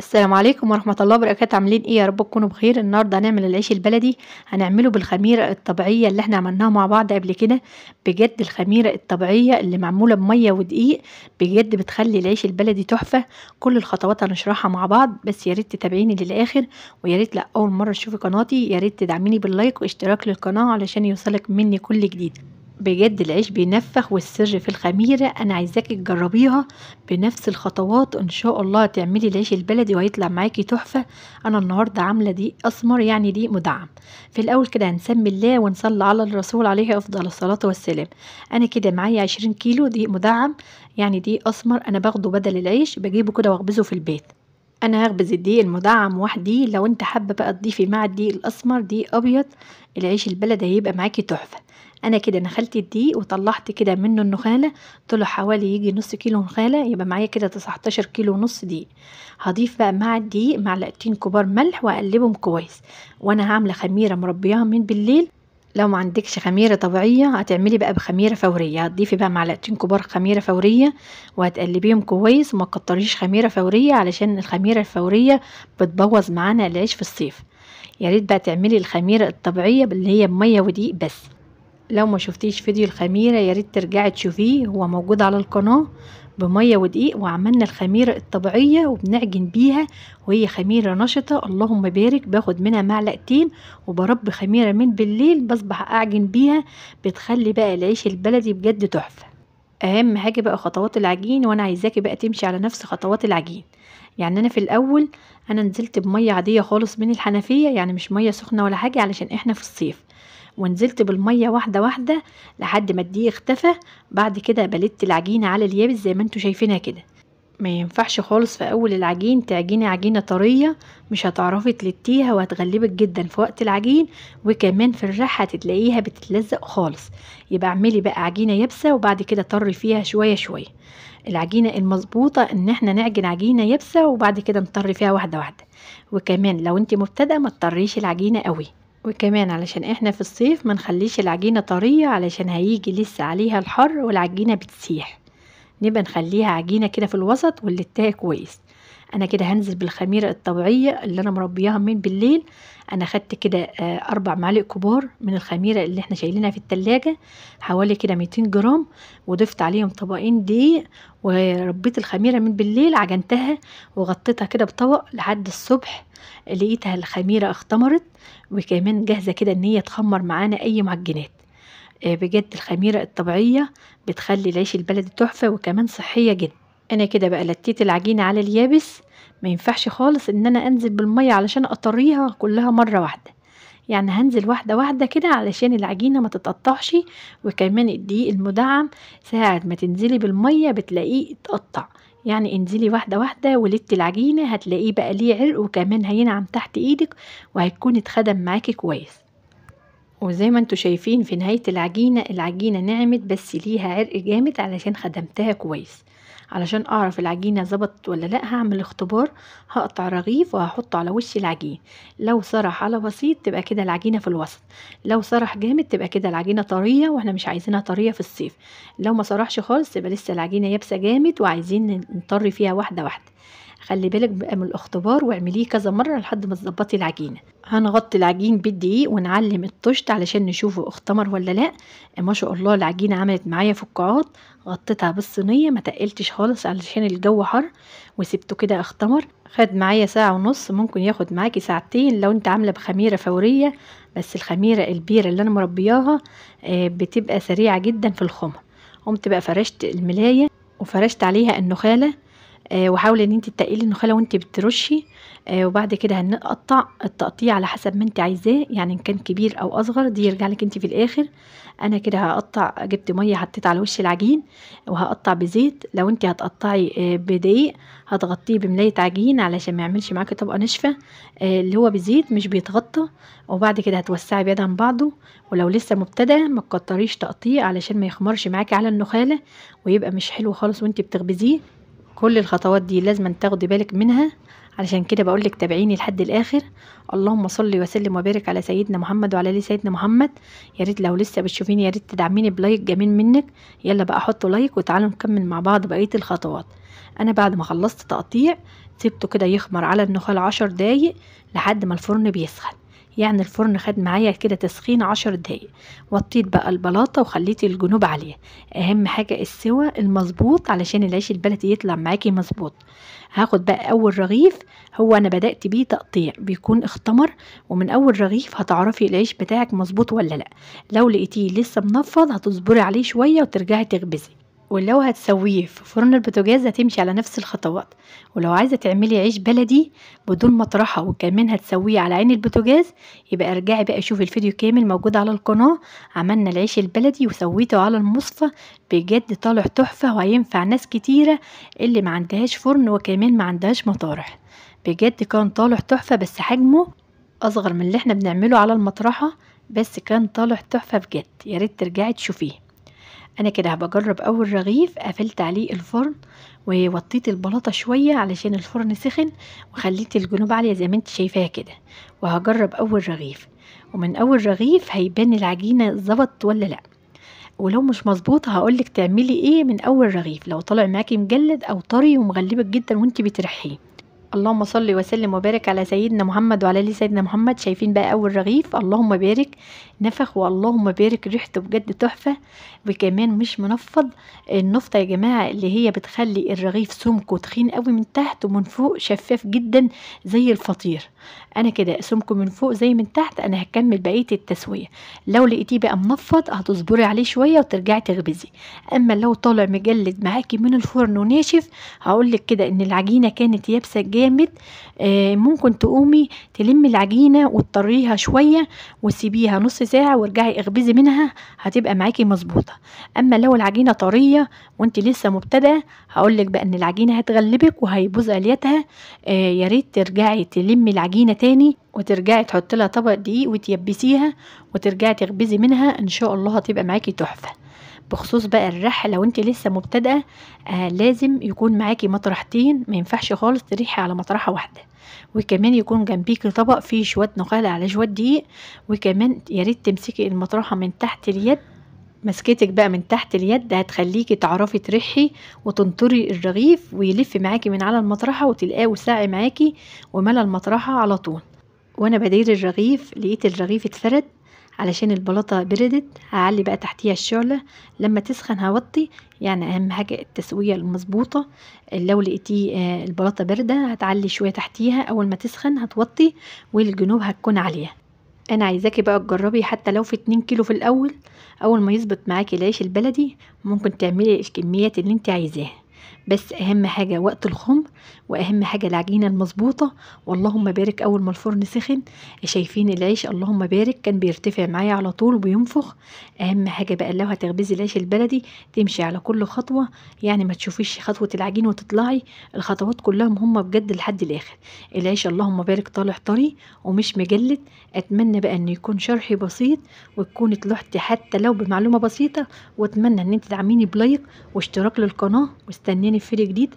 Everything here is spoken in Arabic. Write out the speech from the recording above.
السلام عليكم ورحمة الله وبركاته. عاملين ايه؟ يا رب تكونوا بخير. النهارده هنعمل العيش البلدي، هنعمله بالخميرة الطبيعية اللي احنا عملناها مع بعض قبل كده. بجد الخميرة الطبيعية اللي معمولة بمية ودقيق بجد بتخلي العيش البلدي تحفة. كل الخطوات هنشرحها مع بعض، بس يا ريت تتابعيني للآخر، ويا ريت لا أول مرة تشوفي قناتي يا ريت تدعميني باللايك واشتراك للقناة علشان يوصلك مني كل جديد. بجد العيش بينفخ، والسر في الخميرة. انا عايزاكي تجربيها بنفس الخطوات، ان شاء الله تعملي العيش البلدي وهيطلع معاكي تحفة. انا النهاردة عاملة دي اسمر، يعني دي مدعم. في الاول كده هنسمي الله ونصلي على الرسول عليه افضل الصلاة والسلام. انا كده معايا 20 كيلو دي مدعم، يعني دي اسمر. انا باخده بدل العيش، بجيبه كده واخبزه في البيت. انا هخبز الدقيق المدعم وحدي، لو انت حابه بقى تضيفي مع الدقيق الاسمر دقيق ابيض العيش البلدي هيبقى معاكي تحفه. انا كده نخلت الدقيق وطلعت كده منه النخاله، طلع حوالي يجي نص كيلو نخاله، يبقى معايا كده 19 كيلو ونص دقيق. هضيف بقى مع الدقيق معلقتين كبار ملح واقلبهم كويس. وانا هعمل خميره مربياها من بالليل. لو ما عندكش خميره طبيعيه هتعملي بقى بخميره فوريه، هتضيفي بقى معلقتين كبار خميره فوريه وهتقلبيهم كويس، وما تكتريش خميره فوريه علشان الخميره الفوريه بتبوظ معانا العيش في الصيف. يا ريت بقى تعملي الخميره الطبيعيه اللي هي بميه ودقيق بس. لو ما شفتيش فيديو الخميره يا ريت ترجعي تشوفيه، هو موجود على القناه بميه ودقيق، وعملنا الخميره الطبيعيه وبنعجن بيها، وهي خميره نشطه اللهم بارك. باخد منها معلقتين وبربي خميره من بالليل بصبح اعجن بيها، بتخلي بقى العيش البلدي بجد تحفه. اهم حاجه بقى خطوات العجين، وانا عايزاكي بقى تمشي على نفس خطوات العجين. يعني انا في الاول انا نزلت بميه عاديه خالص من الحنفيه، يعني مش ميه سخنه ولا حاجه علشان احنا في الصيف، ونزلت بالميه واحده واحده لحد ما الدقيق اختفى. بعد كده بلدت العجينه على اليابس زي ما انتوا شايفينها كده. ما ينفعش خالص في اول العجين تعجني عجينه طريه، مش هتعرفي تلتيها وهتغلبك جدا في وقت العجين، وكمان في الريحه هتلاقيها بتتلزق خالص. يبقى اعملي بقى عجينه يابسه وبعد كده طري فيها شويه شويه. العجينه المظبوطه ان احنا نعجن عجينه يابسه وبعد كده نطري فيها واحده واحده. وكمان لو انت مبتدئه ما تطريش العجينه قوي، وكمان علشان احنا في الصيف ما نخليش العجينه طريه علشان هيجي لسه عليها الحر والعجينه بتسيح. نبقى نخليها عجينة كده في الوسط ونلتها كويس. انا كده هنزل بالخميرة الطبيعية اللي انا مربياها من بالليل. انا خدت كده 4 معالق كبار من الخميرة اللي احنا شايلينها في التلاجة، حوالي كده 200 جرام، وضفت عليهم طبقين دقيق، وربيت الخميرة من بالليل عجنتها وغطيتها كده بطبق لحد الصبح. لقيتها الخميرة اختمرت، وكمان جاهزة كده ان هي تخمر معانا اي معجنات. بجد الخميرة الطبيعية بتخلي العيش البلدي تحفة وكمان صحية جدا. انا كده بقى لتيت العجينة على اليابس، ما ينفعش خالص ان انا انزل بالمية علشان اطريها كلها مرة واحدة، يعني هنزل واحدة واحدة كده علشان العجينة ما تتقطعش. وكمان الدقيق المدعم ساعة ما تنزلي بالمية بتلاقيه اتقطع، يعني انزلي واحدة واحدة ولتي العجينة هتلاقيه بقى ليه عرق، وكمان هينعم تحت ايدك وهيكون اتخدم معاكي كويس. وزي ما انتوا شايفين في نهاية العجينة نعمت، بس ليها عرق جامد علشان خدمتها كويس. علشان اعرف العجينة ظبطت ولا لا هعمل اختبار، هقطع رغيف وهحطه على وش العجين. لو سرح على بسيط تبقى كده العجينة في الوسط، لو سرح جامد تبقى كده العجينة طرية واحنا مش عايزينها طرية في الصيف. لو ما سرحش خالص تبقى لسه العجينة يابسة جامد وعايزين نطري فيها واحدة واحدة. خلي بالك بقى من الاختبار واعمليه كذا مرة لحد ما تظبطي العجينة. هنغطي العجين بالدقيق ونعلم الطشت علشان نشوفه اختمر ولا لا. ما شاء الله العجينة عملت معايا فقاعات. غطيتها بالصينية ما تقلتش خالص علشان الجو حر، وسبته كده اختمر. خد معايا ساعة ونص، ممكن ياخد معاكي ساعتين لو انت عاملة بخميرة فورية، بس الخميرة البيرة اللي انا مربياها بتبقى سريعة جدا في الخمر. قمت بقى فرشت الملاية وفرشت عليها النخالة، وحاولي ان انت تقلي النخاله وانت بترشي. وبعد كده هنقطع التقطيع على حسب ما انت عايزاه، يعني ان كان كبير او اصغر دي يرجع لك انت في الاخر. انا كده هقطع، جبت ميه حطيت على وش العجين، وهقطع بزيت. لو انت هتقطعي بدقيق هتغطيه بملايه عجين علشان ما يعملش معاكي طبقه ناشفه. اللي هو بزيت مش بيتغطى. وبعد كده هتوسعي بعيد عن بعضه. ولو لسه مبتدئه ما تكتريش تقطيع علشان ما يخمرش معاكي على النخاله ويبقى مش حلو خالص وانت بتخبزيه. كل الخطوات دي لازم تاخدي بالك منها، علشان كده بقولك تابعيني لحد الاخر. اللهم صل وسلم وبارك على سيدنا محمد وعلى ال سيدنا محمد. يا ريت لو لسه بتشوفيني يا ريت تدعميني بلايك جميل منك. يلا بقى حطوا لايك وتعالوا نكمل مع بعض بقيه الخطوات. انا بعد ما خلصت تقطيع سبته كده يخمر على النخال 10 دقايق لحد ما الفرن بيسخن. يعني الفرن خد معايا كده تسخين 10 دقايق. وطيت بقى البلاطة وخليت الجنوب عليها. اهم حاجة السوا المظبوط علشان العيش البلدي يطلع معاكي مظبوط. هاخد بقى اول رغيف، هو انا بدأت بيه تقطيع بيكون اختمر، ومن اول رغيف هتعرفي العيش بتاعك مظبوط ولا لا. لو لقيتيه لسه منفض هتصبري عليه شوية وترجعي تخبزي. ولو هتسويه في فرن البوتاجاز هتمشي على نفس الخطوات. ولو عايزة تعملي عيش بلدي بدون مطرحة وكمان هتسويه على عين البوتاجاز، يبقى ارجعي بقى شوفي الفيديو كامل موجود على القناة. عملنا العيش البلدي وسويته على المصفى، بجد طالع تحفة وهينفع ناس كتيرة اللي ما عندهاش فرن وكمان ما عندهاش مطارح. بجد كان طالع تحفة، بس حجمه اصغر من اللي احنا بنعمله على المطرحة، بس كان طالع تحفة بجد. يا ريت ترجعي تشوفيه. انا كده هبجرب اول رغيف، قفلت عليه الفرن ووطيت البلاطه شويه علشان الفرن سخن، وخليت الجنوب عاليه زي ما انت شايفاها كده. وهجرب اول رغيف، ومن اول رغيف هيبان العجينه ظبط ولا لا. ولو مش مظبوط هقولك تعملي ايه من اول رغيف لو طلع معاكي مجلد او طري ومغلبك جدا وانت بترحيه. اللهم صل وسلم وبارك على سيدنا محمد وعلى ال سيدنا محمد. شايفين بقى اول رغيف، اللهم بارك، نفخ واللهم بارك، ريحته بجد تحفه وكمان مش منفض. النفطه يا جماعه اللي هي بتخلي الرغيف سمكه تخين قوي من تحت ومن فوق شفاف جدا زي الفطير. انا كده سمكه من فوق زي من تحت. انا هكمل بقيه التسويه. لو لقيتيه بقى منفض هتصبري عليه شويه وترجعي تخبزي. اما لو طالع مجلد معاكي من الفرن وناشف، هقولك كده ان العجينه كانت يابسه جامد. ممكن تقومي تلمي العجينه وتطريها شويه وتسيبيها نص ساعه وارجعي اخبزي منها، هتبقى معاكي مظبوطه. اما لو العجينه طريه وانت لسه مبتدئه، هقولك بقى ان العجينه هتغلبك وهيبوظ عليتها. يا ريت ترجعي تلمي العجينه تاني وترجعي تحطي لها طبق دقيق وتيبسيها وترجعي تخبزي منها، ان شاء الله هتبقى معاكي تحفه. بخصوص بقى الرح، لو انت لسه مبتدئه لازم يكون معاكي مطرحتين، ما ينفعش خالص تريحي على مطرحه واحده. وكمان يكون جنبيكي طبق فيه شويه نخاله على شويه دقيق. وكمان يا ريت تمسكي المطرحه من تحت اليد. مسكتك بقى من تحت اليد هتخليكي تعرفي ترحي وتنطري الرغيف ويلف معاكي من على المطرحه وتلقاه وساعي معاكي وملى المطرحه على طول. وانا بدير الرغيف لقيت الرغيف اتفرد علشان البلاطة بردت. هعلي بقى تحتيها الشعلة، لما تسخن هوطي. يعني اهم حاجة التسوية المظبوطة. لو لقيتي البلاطة باردة هتعلي شوية تحتيها، اول ما تسخن هتوطي والجنوب هتكون عليها. انا عايزاكي بقى تجربي حتى لو في 2 كيلو في الاول. اول ما يظبط معاكي العيش البلدي ممكن تعملي الكميات اللي انت عايزاها، بس اهم حاجة وقت الخمر، واهم حاجة العجينة المظبوطة. واللهم بارك اول ما الفرن سخن شايفين العيش اللهم بارك كان بيرتفع معايا على طول وبينفخ. اهم حاجة بقى لو هتخبزي العيش البلدي تمشي على كل خطوة، يعني ما تشوفيش خطوة العجين وتطلعي. الخطوات كلهم هم بجد لحد الاخر. العيش اللهم بارك طالع طري ومش مجلد. اتمنى بقى ان يكون شرحي بسيط وتكوني طلعتي حتى لو بمعلومة بسيطة، واتمنى ان انت تدعميني بلايك واشتراك للقناة، واستنيني في فيديو جديد.